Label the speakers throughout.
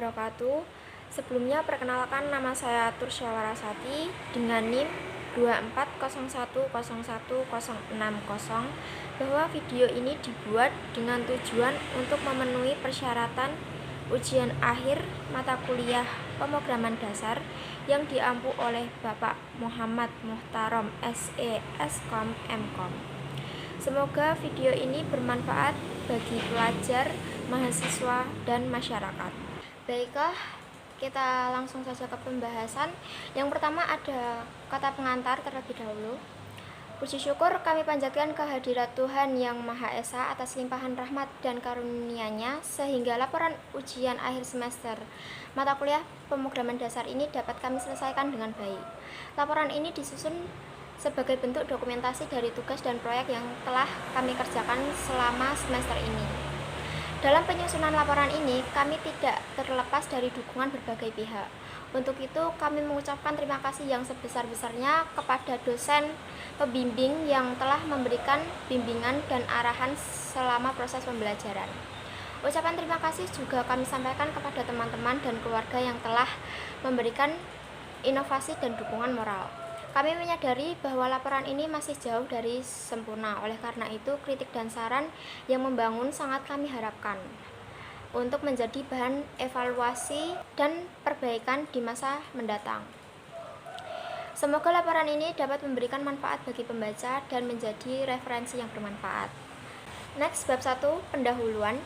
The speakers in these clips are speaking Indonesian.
Speaker 1: wabarakatuh. Sebelumnya perkenalkan, nama saya Tursya Warasati dengan NIM 24010160, bahwa video ini dibuat dengan tujuan untuk memenuhi persyaratan ujian akhir mata kuliah pemrograman dasar yang diampu oleh Bapak Muhammad Muhtarom SE Eskom Mkom. Semoga video ini bermanfaat bagi pelajar, mahasiswa, dan masyarakat. Baiklah, kita langsung saja ke pembahasan. Yang pertama ada kata pengantar terlebih dahulu. Puji syukur kami panjatkan kehadirat Tuhan Yang Maha Esa atas limpahan rahmat dan karunia-Nya sehingga laporan ujian akhir semester mata kuliah pemrograman dasar ini dapat kami selesaikan dengan baik. Laporan ini disusun sebagai bentuk dokumentasi dari tugas dan proyek yang telah kami kerjakan selama semester ini. Dalam penyusunan laporan ini, kami tidak terlepas dari dukungan berbagai pihak. Untuk itu, kami mengucapkan terima kasih yang sebesar-besarnya kepada dosen pembimbing yang telah memberikan bimbingan dan arahan selama proses pembelajaran. Ucapan terima kasih juga kami sampaikan kepada teman-teman dan keluarga yang telah memberikan inovasi dan dukungan moral. Kami menyadari bahwa laporan ini masih jauh dari sempurna, oleh karena itu kritik dan saran yang membangun sangat kami harapkan untuk menjadi bahan evaluasi dan perbaikan di masa mendatang. Semoga laporan ini dapat memberikan manfaat bagi pembaca dan menjadi referensi yang bermanfaat. Next, bab 1, pendahuluan.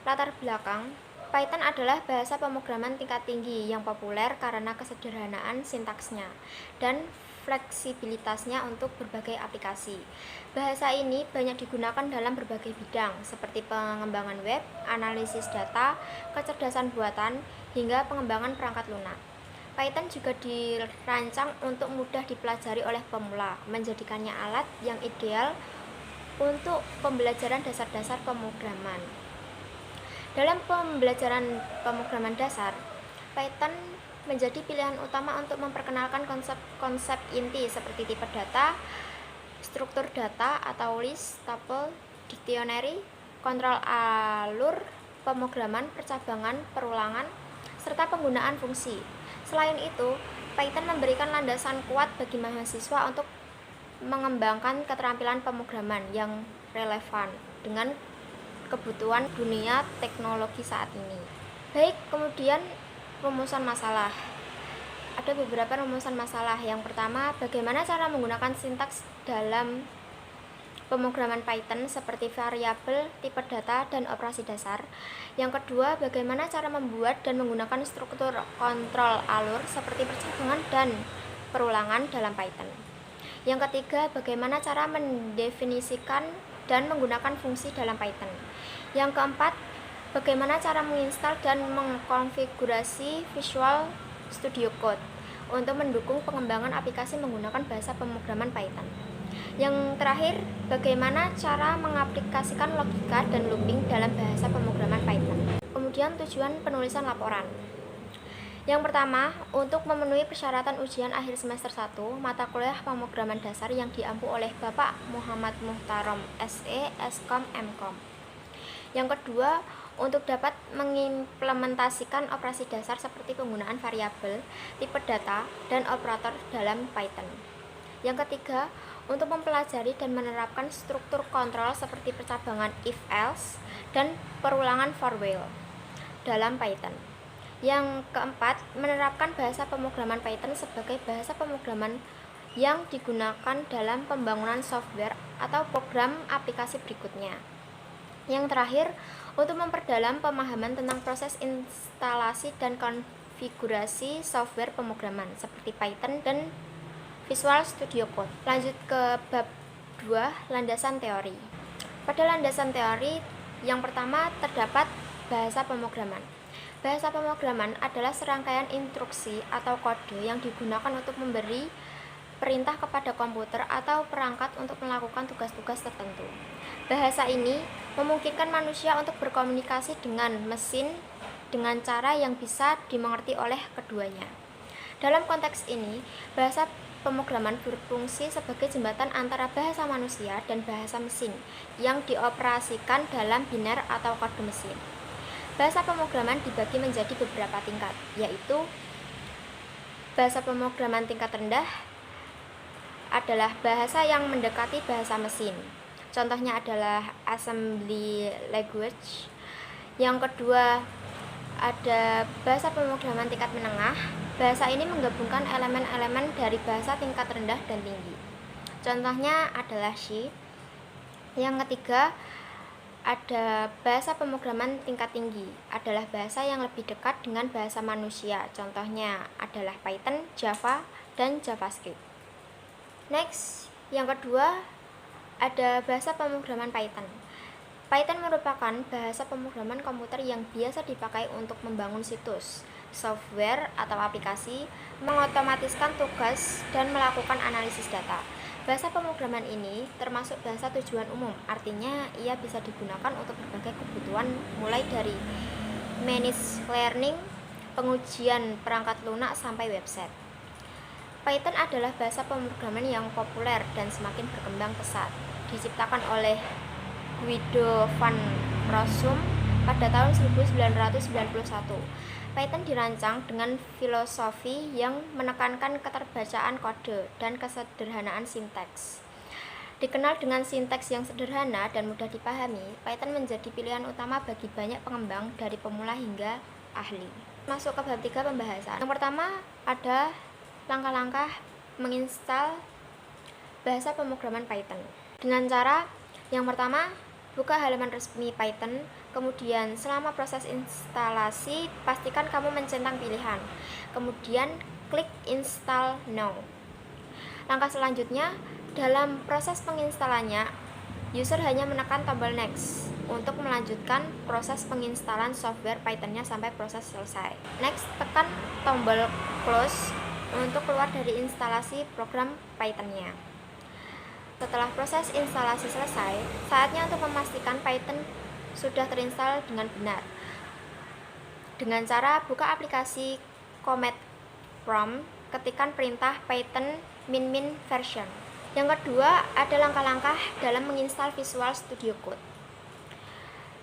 Speaker 1: Latar belakang. Python adalah bahasa pemrograman tingkat tinggi yang populer karena kesederhanaan sintaksnya dan fleksibilitasnya untuk berbagai aplikasi. Bahasa ini banyak digunakan dalam berbagai bidang seperti pengembangan web, analisis data, kecerdasan buatan, hingga pengembangan perangkat lunak. Python juga dirancang untuk mudah dipelajari oleh pemula, menjadikannya alat yang ideal untuk pembelajaran dasar-dasar pemrograman. Dalam pembelajaran pemrograman dasar, Python menjadi pilihan utama untuk memperkenalkan konsep-konsep inti seperti tipe data, struktur data atau list, tuple, dictionary, kontrol alur, pemrograman, percabangan, perulangan, serta penggunaan fungsi. Selain itu, Python memberikan landasan kuat bagi mahasiswa untuk mengembangkan keterampilan pemrograman yang relevan dengan kebutuhan dunia teknologi saat ini. Baik, kemudian rumusan masalah. Ada beberapa rumusan masalah. Yang pertama, bagaimana cara menggunakan sintaks dalam pemrograman Python seperti variabel, tipe data, dan operasi dasar. Yang kedua, bagaimana cara membuat dan menggunakan struktur kontrol alur seperti percabangan dan perulangan dalam Python. Yang ketiga, bagaimana cara mendefinisikan dan menggunakan fungsi dalam Python. Yang keempat, bagaimana cara menginstal dan mengkonfigurasi Visual Studio Code untuk mendukung pengembangan aplikasi menggunakan bahasa pemrograman Python. Yang terakhir, bagaimana cara mengaplikasikan logika dan looping dalam bahasa pemrograman Python. Kemudian tujuan penulisan laporan. Yang pertama, untuk memenuhi persyaratan ujian akhir semester 1 mata kuliah pemrograman dasar yang diampu oleh Bapak Muhammad Muhtarom SE Eskom Mkom. Yang kedua, untuk dapat mengimplementasikan operasi dasar seperti penggunaan variabel, tipe data, dan operator dalam Python. Yang ketiga, untuk mempelajari dan menerapkan struktur kontrol seperti percabangan if-else dan perulangan for while dalam Python. Yang keempat, menerapkan bahasa pemrograman Python sebagai bahasa pemrograman yang digunakan dalam pembangunan software atau program aplikasi berikutnya. Yang terakhir, untuk memperdalam pemahaman tentang proses instalasi dan konfigurasi software pemrograman seperti Python dan Visual Studio Code. Lanjut ke bab 2, landasan teori. Pada landasan teori, yang pertama terdapat bahasa pemrograman. Bahasa pemrograman adalah serangkaian instruksi atau kode yang digunakan untuk memberi perintah kepada komputer atau perangkat untuk melakukan tugas-tugas tertentu. Bahasa ini memungkinkan manusia untuk berkomunikasi dengan mesin dengan cara yang bisa dimengerti oleh keduanya. Dalam konteks ini, bahasa pemrograman berfungsi sebagai jembatan antara bahasa manusia dan bahasa mesin yang dioperasikan dalam biner atau kode mesin. Bahasa pemrograman dibagi menjadi beberapa tingkat, yaitu bahasa pemrograman tingkat rendah adalah bahasa yang mendekati bahasa mesin. Contohnya adalah assembly language. Yang kedua ada bahasa pemrograman tingkat menengah. Bahasa ini menggabungkan elemen-elemen dari bahasa tingkat rendah dan tinggi. Contohnya adalah C. Yang ketiga ada bahasa pemrograman tingkat tinggi, adalah bahasa yang lebih dekat dengan bahasa manusia. Contohnya adalah Python, Java, dan JavaScript. Next, yang kedua ada bahasa pemrograman Python. Python merupakan bahasa pemrograman komputer yang biasa dipakai untuk membangun situs, software atau aplikasi, mengotomatiskan tugas, dan melakukan analisis data. Bahasa pemrograman ini termasuk bahasa tujuan umum, artinya ia bisa digunakan untuk berbagai kebutuhan mulai dari managed learning, pengujian perangkat lunak, sampai website. Python adalah bahasa pemrograman yang populer dan semakin berkembang pesat. Diciptakan oleh Guido van Rossum pada tahun 1991. Python dirancang dengan filosofi yang menekankan keterbacaan kode dan kesederhanaan sintaks. Dikenal dengan sintaks yang sederhana dan mudah dipahami, Python menjadi pilihan utama bagi banyak pengembang dari pemula hingga ahli. Masuk ke bab 3 pembahasan. Yang pertama ada langkah-langkah menginstal bahasa pemrograman Python. Dengan cara yang pertama, buka halaman resmi Python. Kemudian selama proses instalasi, pastikan kamu mencentang pilihan. Kemudian klik install now. Langkah selanjutnya, dalam proses penginstalannya, user hanya menekan tombol next untuk melanjutkan proses penginstalan software Python-nya sampai proses selesai. Next, tekan tombol close untuk keluar dari instalasi program Python-nya. Setelah proses instalasi selesai, saatnya untuk memastikan Python sudah terinstall dengan benar. Dengan cara buka aplikasi Command Prompt, ketikkan perintah Python min version. Yang kedua, ada langkah-langkah dalam menginstal Visual Studio Code.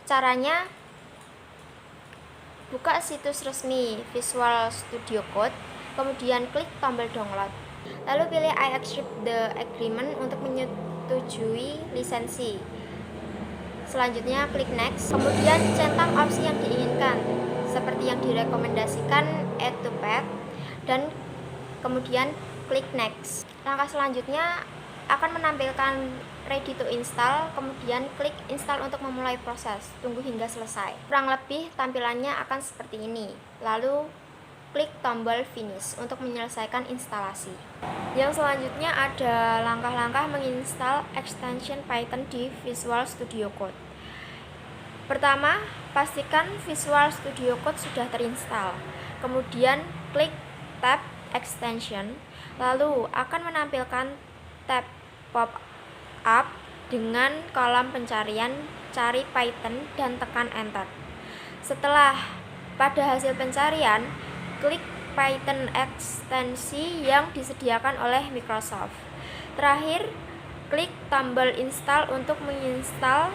Speaker 1: Caranya, buka situs resmi Visual Studio Code, kemudian klik tombol download. Lalu pilih I accept the agreement untuk menyetujui lisensi. Selanjutnya klik next, kemudian centang opsi yang diinginkan seperti yang direkomendasikan add to path, dan kemudian klik next. Langkah selanjutnya akan menampilkan ready to install, kemudian klik install untuk memulai proses. Tunggu hingga selesai. Kurang lebih tampilannya akan seperti ini. Lalu klik tombol finish untuk menyelesaikan instalasi. Yang selanjutnya ada langkah-langkah menginstal extension Python di Visual Studio Code. Pertama, pastikan Visual Studio Code sudah terinstall. Kemudian klik tab extension, lalu akan menampilkan tab pop-up dengan kolom pencarian, cari Python dan tekan enter. Setelah pada hasil pencarian, klik Python ekstensi yang disediakan oleh Microsoft. Terakhir, klik tombol install untuk menginstal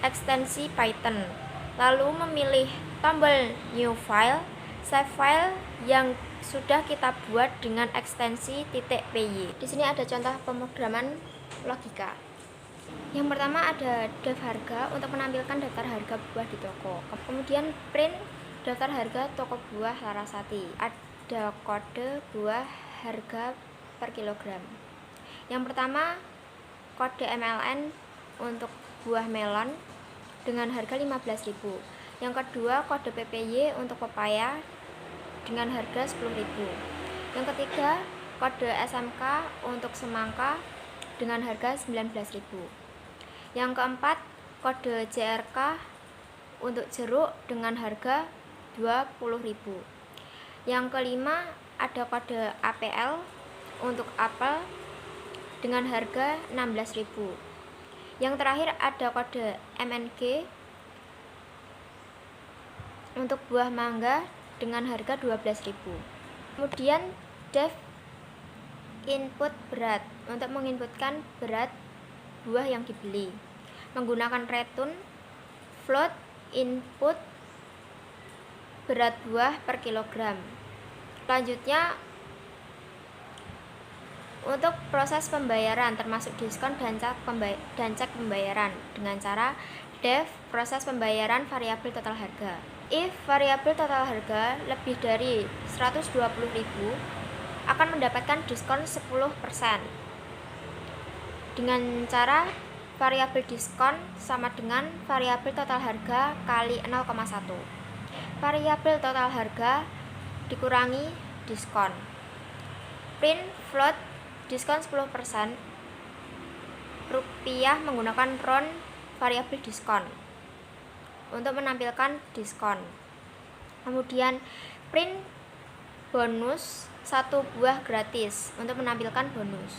Speaker 1: ekstensi Python. Lalu memilih tombol new file, save file yang sudah kita buat dengan ekstensi .py. Di sini ada contoh pemrograman logika. Yang pertama ada def harga untuk menampilkan daftar harga buah di toko. Kemudian print daftar harga toko buah Larasati. Ada kode buah harga per kilogram. Yang pertama kode MLN untuk buah melon dengan harga 15.000. Yang kedua kode PPY untuk pepaya dengan harga 10.000. Yang ketiga kode SMK untuk semangka dengan harga 19.000. Yang keempat kode JRK untuk jeruk dengan harga 20.000. Yang kelima ada kode APL untuk apel dengan harga 16.000. Yang terakhir ada kode MNG untuk buah mangga dengan harga 12.000. Kemudian def input berat untuk menginputkan berat buah yang dibeli. Menggunakan return float input berat buah per kilogram. Selanjutnya, untuk proses pembayaran termasuk diskon dan cek pembayaran dengan cara def proses pembayaran variabel total harga. If variabel total harga lebih dari 120.000 akan mendapatkan diskon 10% dengan cara variabel diskon sama dengan variabel total harga kali 0,1. Variabel total harga dikurangi diskon. Print float diskon 10% rupiah menggunakan round variabel diskon untuk menampilkan diskon. Kemudian print bonus 1 buah gratis untuk menampilkan bonus.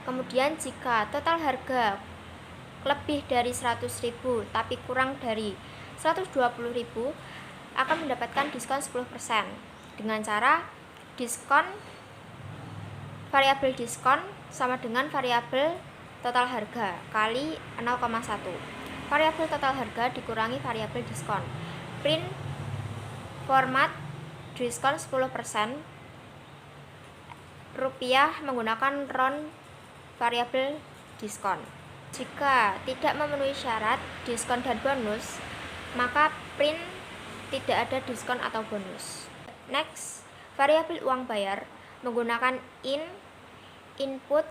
Speaker 1: Kemudian jika total harga lebih dari 100.000 tapi kurang dari 120.000 akan mendapatkan diskon 10% dengan cara diskon variabel diskon sama dengan variabel total harga kali 0,1. Variabel total harga dikurangi variabel diskon. Print format diskon 10% rupiah menggunakan round variabel diskon. Jika tidak memenuhi syarat diskon dan bonus, maka print tidak ada diskon atau bonus. Next, variabel uang bayar menggunakan input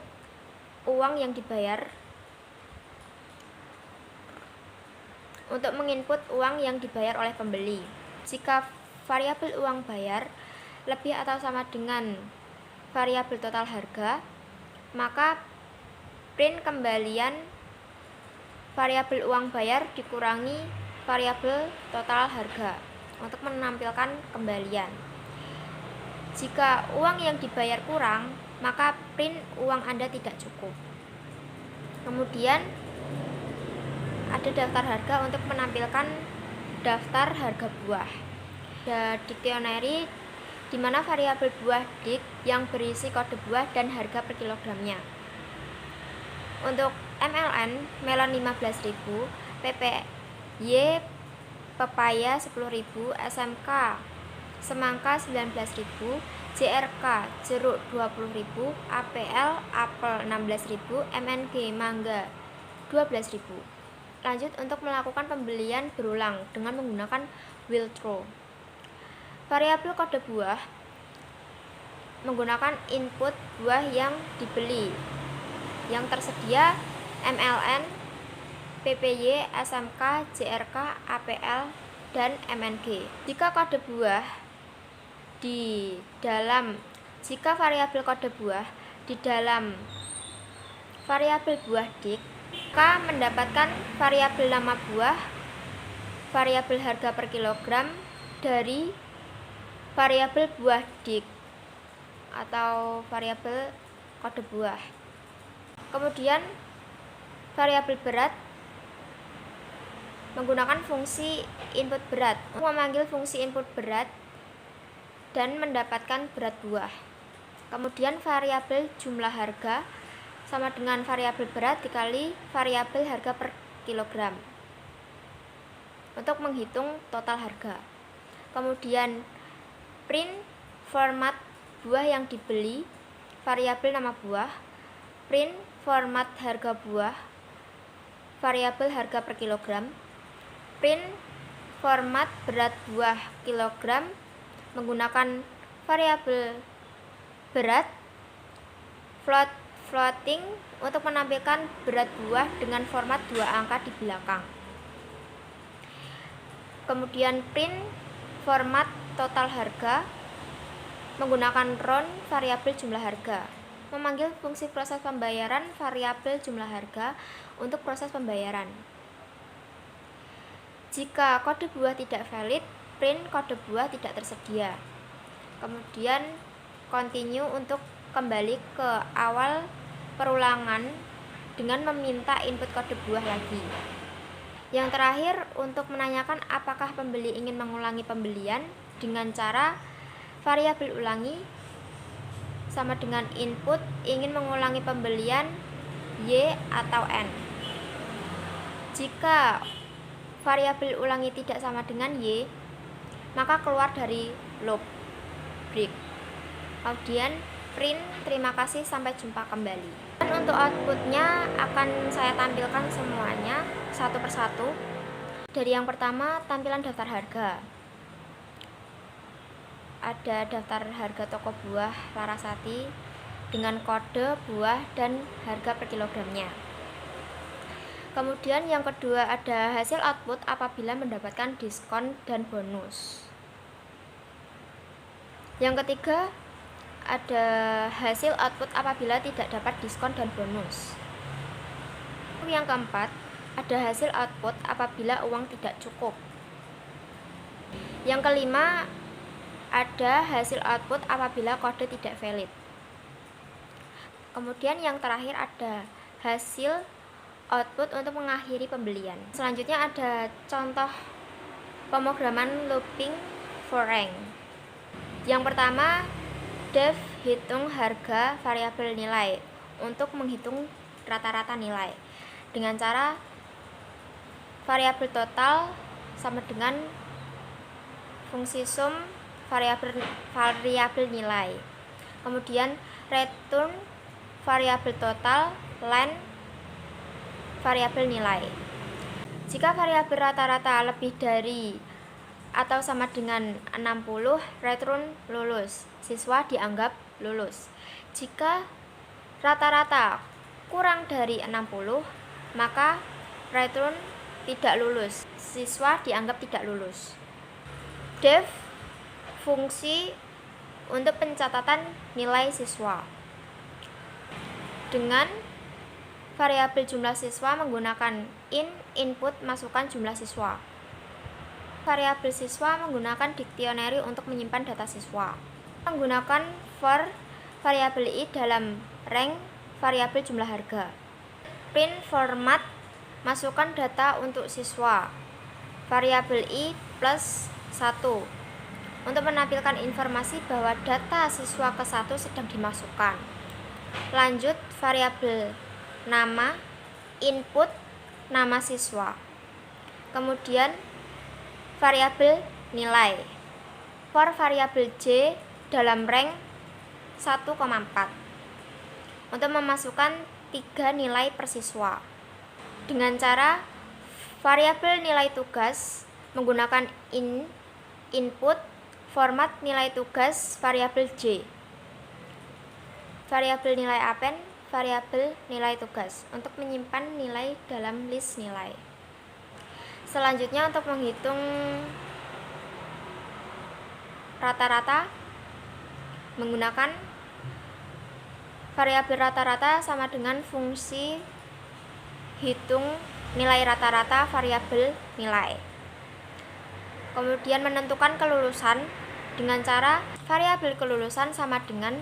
Speaker 1: uang yang dibayar untuk menginput uang yang dibayar oleh pembeli. Jika variabel uang bayar lebih atau sama dengan variabel total harga, maka print kembalian variabel uang bayar dikurangi variabel total harga untuk menampilkan kembalian. Jika uang yang dibayar kurang, maka print uang Anda tidak cukup. Kemudian ada daftar harga untuk menampilkan daftar harga buah. Ada dictionary di mana variabel buah dik yang berisi kode buah dan harga per kilogramnya. Untuk MLN melon 15.000, PPY pepaya 10.000, SMK semangka 19.000, JRK jeruk 20.000, APL apel 16.000, MNG mangga 12.000. Lanjut untuk melakukan pembelian berulang dengan menggunakan will throw. Variabel kode buah menggunakan input buah yang dibeli yang tersedia MLN, PPY, SMK, JRK, APL, dan MNG. Jika variabel kode buah di dalam variabel buah dik, maka mendapatkan variabel nama buah, variabel harga per kilogram dari variabel buah dik atau variabel kode buah. Kemudian variabel berat menggunakan fungsi input berat untuk memanggil fungsi input berat dan mendapatkan berat buah. Kemudian variabel jumlah harga sama dengan variabel berat dikali variabel harga per kilogram untuk menghitung total harga. Kemudian print format buah yang dibeli, variabel nama buah, print format harga buah, variabel harga per kilogram, print format berat buah kilogram menggunakan variabel berat, floating untuk menampilkan berat buah dengan format 2 angka di belakang. Kemudian print format total harga menggunakan round variabel jumlah harga. Memanggil fungsi proses pembayaran variabel jumlah harga untuk proses pembayaran. Jika kode buah tidak valid, print kode buah tidak tersedia. Kemudian continue untuk kembali ke awal perulangan dengan meminta input kode buah lagi. Yang terakhir, untuk menanyakan apakah pembeli ingin mengulangi pembelian dengan cara variabel ulangi sama dengan input ingin mengulangi pembelian Y atau N. Jika variabel ulangi tidak sama dengan Y, maka keluar dari loop break. Kemudian print, terima kasih, sampai jumpa kembali. Dan untuk outputnya akan saya tampilkan semuanya satu persatu. Dari yang pertama, tampilan daftar harga. Ada daftar harga toko buah Larasati dengan kode buah dan harga per kilogramnya. Kemudian yang kedua, ada hasil output apabila mendapatkan diskon dan bonus. Yang ketiga, ada hasil output apabila tidak dapat diskon dan bonus. Yang keempat, ada hasil output apabila uang tidak cukup. Yang kelima, ada hasil output apabila kode tidak valid. Kemudian yang terakhir, ada hasil output untuk mengakhiri pembelian. Selanjutnya ada contoh pemrograman looping for rank. Yang pertama, def hitung harga variabel nilai untuk menghitung rata-rata nilai dengan cara variabel total sama dengan fungsi sum variabel nilai. Kemudian return variabel total len variabel nilai. Jika variabel rata-rata lebih dari atau sama dengan 60, return lulus, siswa dianggap lulus. Jika rata-rata kurang dari 60, maka return tidak lulus, siswa dianggap tidak lulus. Def fungsi untuk pencatatan nilai siswa. Dengan variabel jumlah siswa menggunakan input masukkan jumlah siswa. Variabel siswa menggunakan dictionary untuk menyimpan data siswa. Menggunakan for variabel i dalam rank variabel jumlah harga. Print format masukkan data untuk siswa. Variabel i plus 1 untuk menampilkan informasi bahwa data siswa ke-1 sedang dimasukkan. Lanjut variabel nama input nama siswa. Kemudian variabel nilai for variabel j dalam rank 1,4 untuk memasukkan 3 nilai per siswa dengan cara variabel nilai tugas menggunakan input format nilai tugas variabel j, variabel nilai append variabel nilai tugas untuk menyimpan nilai dalam list nilai. Selanjutnya untuk menghitung rata-rata menggunakan variabel rata-rata sama dengan fungsi hitung nilai rata-rata variabel nilai. Kemudian menentukan kelulusan dengan cara variabel kelulusan sama dengan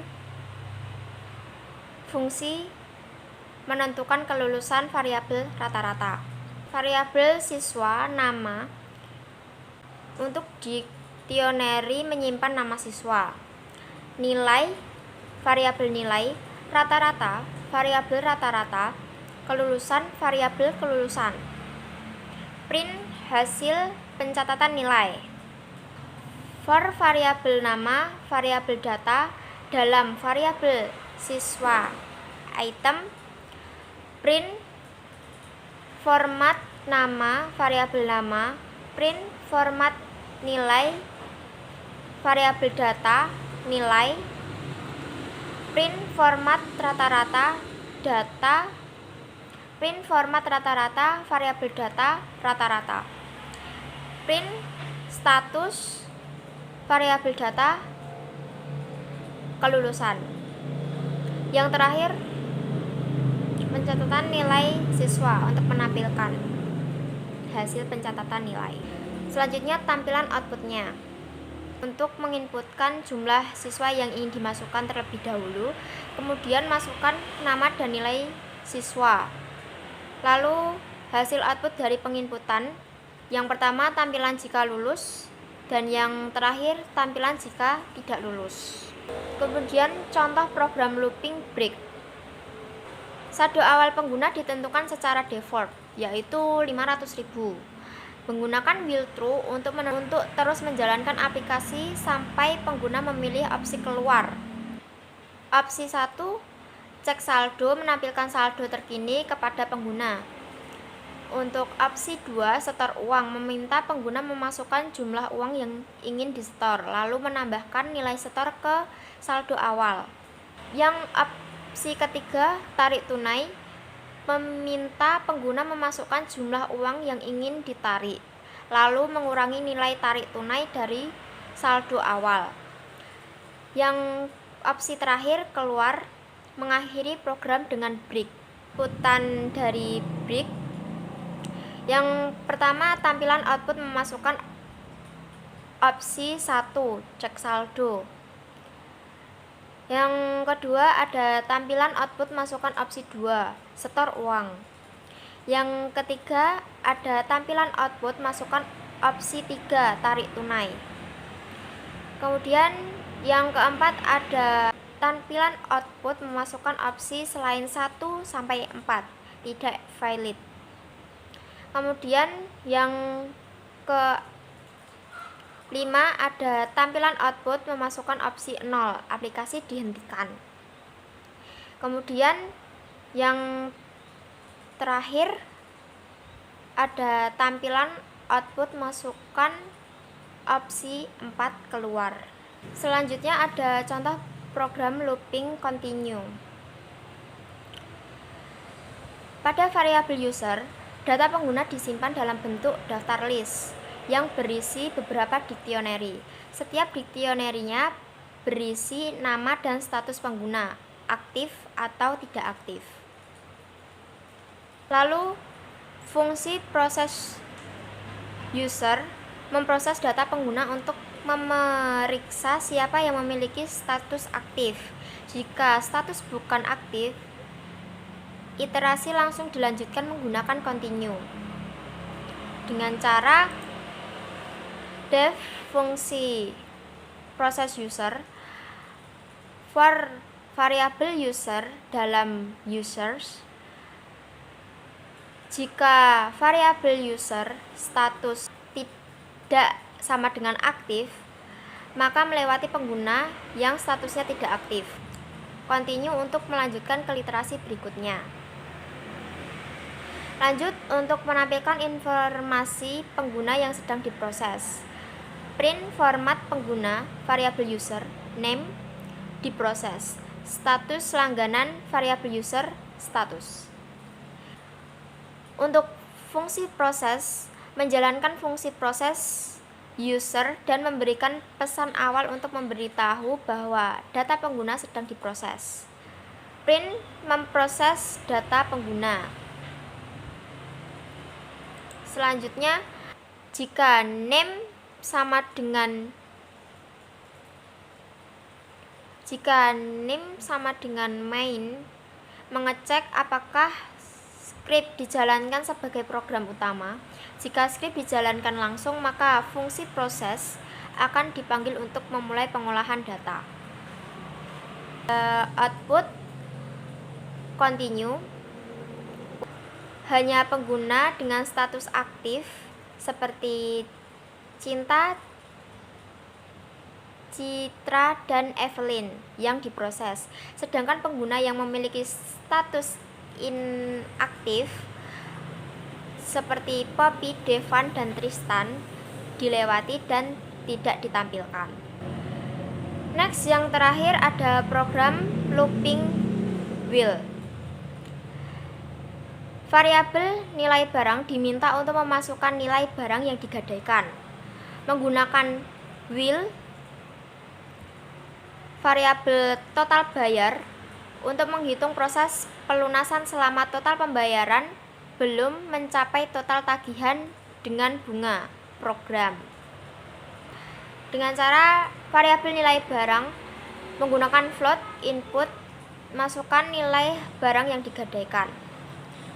Speaker 1: fungsi menentukan kelulusan variabel rata-rata. Variabel siswa nama untuk dictionary menyimpan nama siswa. Nilai variabel nilai, rata-rata variabel rata-rata, kelulusan variabel kelulusan. Print hasil pencatatan nilai. For variabel nama, variabel data dalam variabel siswa item, print format nama variabel nama, print format nilai variabel data nilai, print format rata-rata data, print format rata-rata variabel data rata-rata, print status variabel data kelulusan. Yang terakhir, pencatatan nilai siswa untuk menampilkan hasil pencatatan nilai. Selanjutnya tampilan outputnya. Untuk menginputkan jumlah siswa yang ingin dimasukkan terlebih dahulu, kemudian masukkan nama dan nilai siswa. Lalu hasil output dari penginputan. Yang pertama tampilan jika lulus, dan yang terakhir tampilan jika tidak lulus. Kemudian contoh program looping break. Saldo awal pengguna ditentukan secara default, yaitu 500.000. Menggunakan will true untuk terus menjalankan aplikasi sampai pengguna memilih opsi keluar. Opsi 1, cek saldo, menampilkan saldo terkini kepada pengguna. Untuk opsi 2, setor uang, meminta pengguna memasukkan jumlah uang yang ingin disetor, lalu menambahkan nilai setor ke saldo awal. Yang opsi ketiga, tarik tunai, meminta pengguna memasukkan jumlah uang yang ingin ditarik, lalu mengurangi nilai tarik tunai dari saldo awal. Yang opsi terakhir, keluar, mengakhiri program dengan break. Inputan dari break. Yang pertama, tampilan output memasukkan opsi 1, cek saldo. Yang kedua, ada tampilan output masukkan opsi 2, setor uang. Yang ketiga, ada tampilan output masukkan opsi 3, tarik tunai. Kemudian yang keempat, ada tampilan output memasukkan opsi selain 1 sampai 4, tidak valid. Kemudian yang ke-5, ada tampilan output memasukkan opsi 0, aplikasi dihentikan. Kemudian yang terakhir, ada tampilan output masukkan opsi 4, keluar. Selanjutnya ada contoh program looping continue. Pada variabel user, data pengguna disimpan dalam bentuk daftar list yang berisi beberapa dictionary. Setiap dictionary-nya berisi nama dan status pengguna, aktif atau tidak aktif. Lalu, fungsi proses user memproses data pengguna untuk memeriksa siapa yang memiliki status aktif. Jika status bukan aktif, iterasi langsung dilanjutkan menggunakan continue. Dengan cara def fungsi proses user for variable user dalam users. Jika variabel user status tidak sama dengan aktif, maka melewati pengguna yang statusnya tidak aktif. Continue untuk melanjutkan ke literasi berikutnya. Lanjut untuk menampilkan informasi pengguna yang sedang diproses. Print format pengguna variabel user, name, diproses. Status langganan variabel user, status. Untuk fungsi proses, menjalankan fungsi proses user dan memberikan pesan awal untuk memberitahu bahwa data pengguna sedang diproses. Print memproses data pengguna. Selanjutnya, jika name sama dengan main, mengecek apakah script dijalankan sebagai program utama. Jika script dijalankan langsung, maka fungsi proses akan dipanggil untuk memulai pengolahan data. Output continue. Hanya pengguna dengan status aktif seperti Cinta, Citra, dan Evelyn yang diproses. Sedangkan pengguna yang memiliki status inaktif seperti Poppy, Devan, dan Tristan dilewati dan tidak ditampilkan. Next, yang terakhir ada program looping will. Variabel nilai barang diminta untuk memasukkan nilai barang yang digadaikan. Menggunakan will, variabel total bayar untuk menghitung proses pelunasan selama total pembayaran belum mencapai total tagihan dengan bunga program. Dengan cara variabel nilai barang menggunakan float input, masukkan nilai barang yang digadaikan.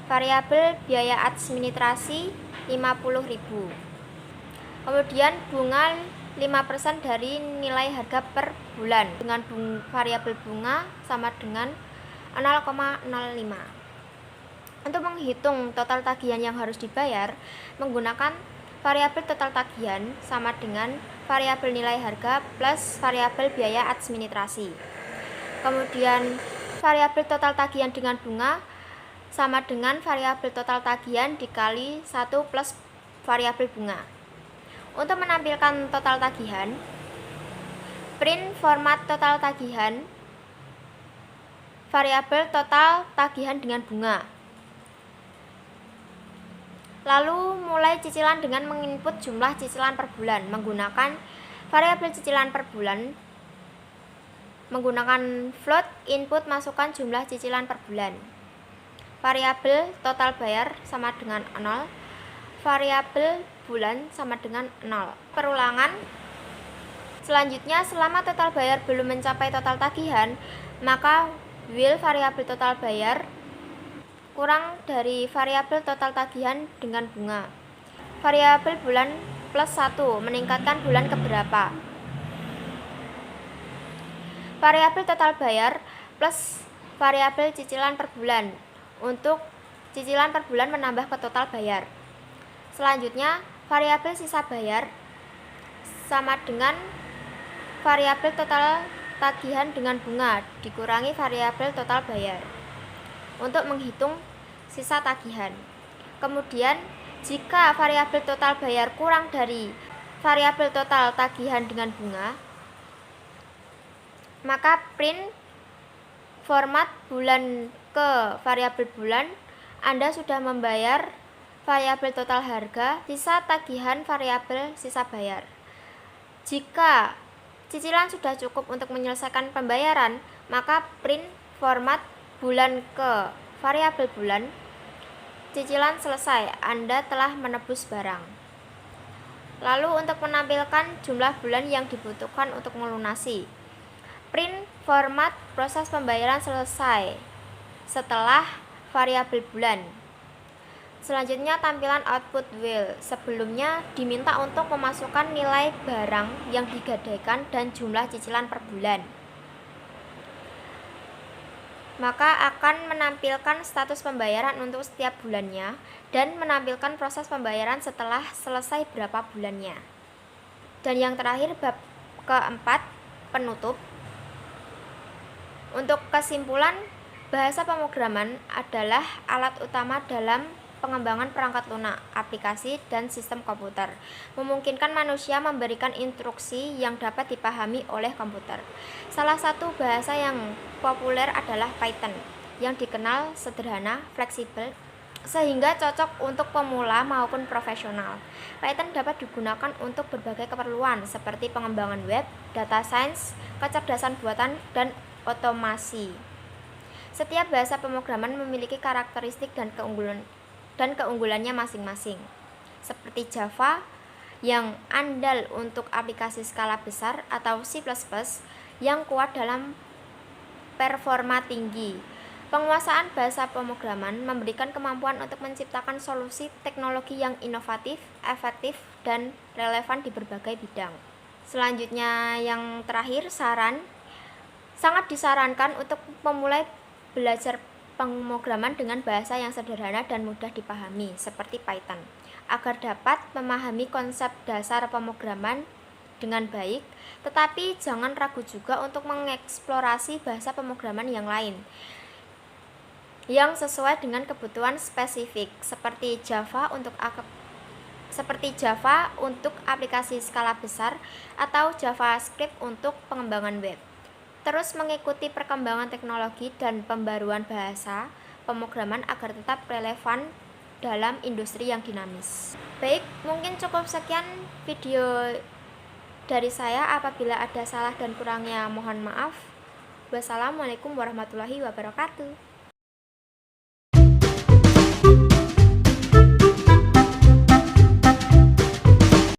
Speaker 1: Variabel biaya administrasi 50.000. Kemudian bunga 5% dari nilai harga per bulan dengan variabel bunga sama dengan 0,05. Untuk menghitung total tagihan yang harus dibayar, menggunakan variabel total tagihan sama dengan variabel nilai harga plus variabel biaya administrasi. Kemudian variabel total tagihan dengan bunga sama dengan variabel total tagihan dikali 1 plus variabel bunga. Untuk menampilkan total tagihan, print format total tagihan variabel total tagihan dengan bunga. Lalu mulai cicilan dengan menginput jumlah cicilan per bulan menggunakan variabel cicilan per bulan. Menggunakan float input masukkan jumlah cicilan per bulan. Variabel total bayar sama dengan 0. Variabel bulan sama dengan 0. Perulangan. Selanjutnya, selama total bayar belum mencapai total tagihan, maka will variabel total bayar kurang dari variabel total tagihan dengan bunga. Variabel bulan plus 1 meningkatkan bulan keberapa. Variabel total bayar plus variabel cicilan per bulan. Untuk cicilan per bulan menambah ke total bayar. Selanjutnya, variabel sisa bayar sama dengan variabel total tagihan dengan bunga dikurangi variabel total bayar untuk menghitung sisa tagihan. Kemudian, jika variabel total bayar kurang dari variabel total tagihan dengan bunga, maka print format bulan ke variabel bulan. Anda sudah membayar variabel total harga, sisa tagihan variabel sisa bayar. Jika cicilan sudah cukup untuk menyelesaikan pembayaran, maka print format bulan ke variabel bulan. Cicilan selesai, Anda telah menebus barang. Lalu untuk menampilkan jumlah bulan yang dibutuhkan untuk melunasi, print format proses pembayaran selesai setelah variabel bulan. Selanjutnya, tampilan output will. Sebelumnya diminta untuk memasukkan nilai barang yang digadaikan dan jumlah cicilan per bulan. Maka akan menampilkan status pembayaran untuk setiap bulannya dan menampilkan proses pembayaran setelah selesai berapa bulannya. Dan yang terakhir, bab keempat, penutup. Untuk kesimpulan, bahasa pemrograman adalah alat utama dalam pengembangan perangkat lunak, aplikasi, dan sistem komputer. Memungkinkan manusia memberikan instruksi yang dapat dipahami oleh komputer. Salah satu bahasa yang populer adalah Python, yang dikenal sederhana, fleksibel, sehingga cocok untuk pemula maupun profesional. Python dapat digunakan untuk berbagai keperluan seperti pengembangan web, data science, kecerdasan buatan, dan otomasi. Setiap bahasa pemrograman memiliki karakteristik dan keunggulannya masing-masing. Seperti Java yang andal untuk aplikasi skala besar atau C++ yang kuat dalam performa tinggi. Penguasaan bahasa pemrograman memberikan kemampuan untuk menciptakan solusi teknologi yang inovatif, efektif, dan relevan di berbagai bidang. Selanjutnya, yang terakhir, saran. Sangat disarankan untuk memulai belajar pemrograman dengan bahasa yang sederhana dan mudah dipahami, seperti Python, agar dapat memahami konsep dasar pemrograman dengan baik, tetapi jangan ragu juga untuk mengeksplorasi bahasa pemrograman yang lain yang sesuai dengan kebutuhan spesifik, seperti Java untuk aplikasi skala besar atau JavaScript untuk pengembangan web. Terus mengikuti perkembangan teknologi dan pembaruan bahasa pemrograman agar tetap relevan dalam industri yang dinamis. Baik, mungkin cukup sekian video dari saya. Apabila ada salah dan kurangnya mohon maaf. Wassalamualaikum warahmatullahi wabarakatuh.